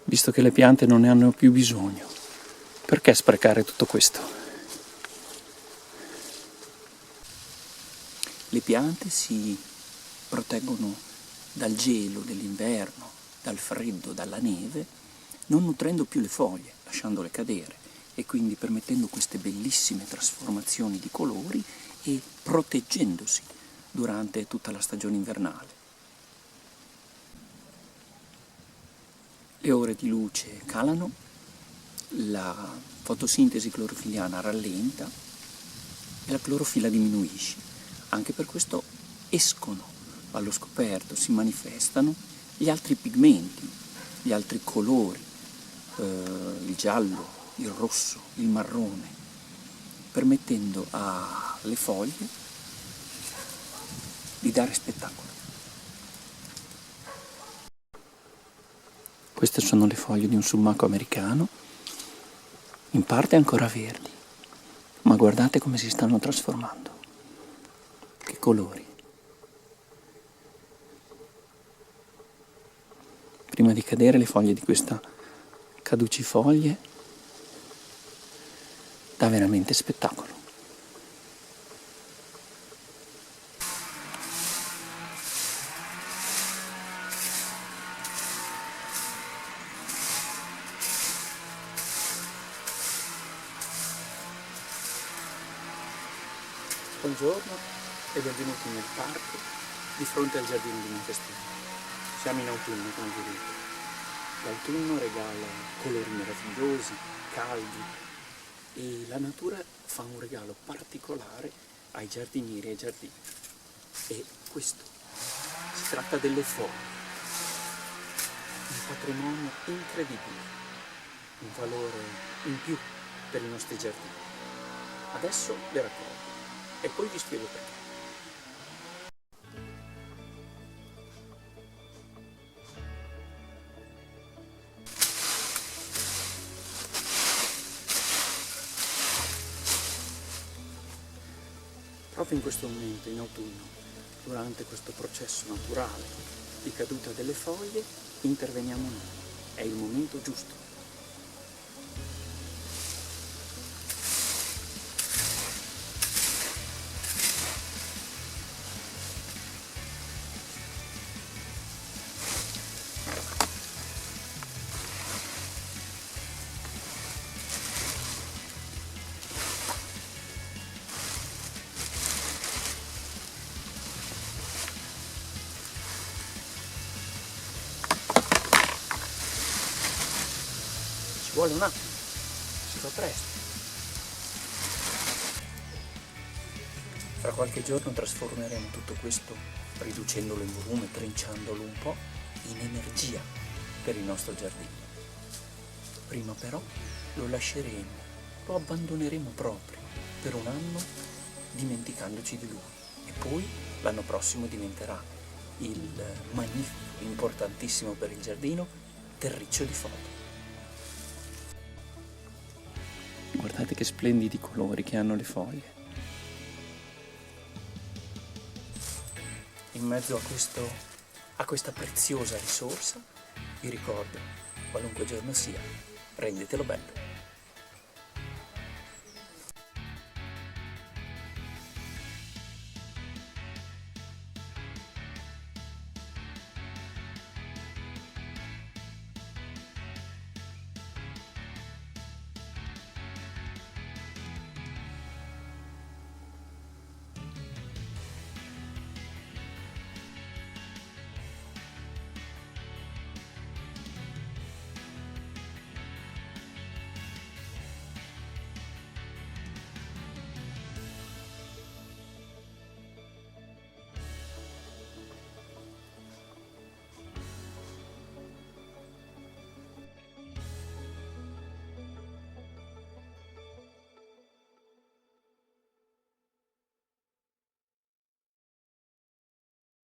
visto che le piante non ne hanno più bisogno. Perché sprecare tutto questo? Le piante si proteggono dal gelo dell'inverno, dal freddo, dalla neve, non nutrendo più le foglie, lasciandole cadere e quindi permettendo queste bellissime trasformazioni di colori e proteggendosi durante tutta la stagione invernale. Le ore di luce calano, la fotosintesi clorofiliana rallenta e la clorofilla diminuisce. Anche per questo escono allo scoperto, si manifestano gli altri pigmenti, gli altri colori, il giallo, il rosso, il marrone, permettendo alle foglie di dare spettacolo. Queste sono le foglie di un sumaco americano, in parte ancora verdi, ma guardate come si stanno trasformando. Che colori. Prima di cadere le foglie di questa caducifoglie dà veramente spettacolo. Buongiorno e benvenuti nel parco di fronte al giardino di Montestina. Siamo in autunno, come vedete. L'autunno regala colori meravigliosi, caldi e la natura fa un regalo particolare ai giardinieri e ai giardini. E questo, si tratta delle foglie, un patrimonio incredibile, un valore in più per i nostri giardini. Adesso le raccolgo e poi vi spiego perché. Proprio in questo momento, in autunno, durante questo processo naturale di caduta delle foglie, interveniamo noi. È il momento giusto. Ci vuole un attimo, si fa presto. Fra qualche giorno trasformeremo tutto questo, riducendolo in volume, trinciandolo un po', in energia per il nostro giardino. Prima però lo lasceremo, lo abbandoneremo proprio per un anno dimenticandoci di lui e poi l'anno prossimo diventerà il magnifico, importantissimo per il giardino, terriccio di foglie. Guardate che splendidi colori che hanno le foglie. In mezzo a questa preziosa risorsa, vi ricordo, qualunque giorno sia, rendetelo bello.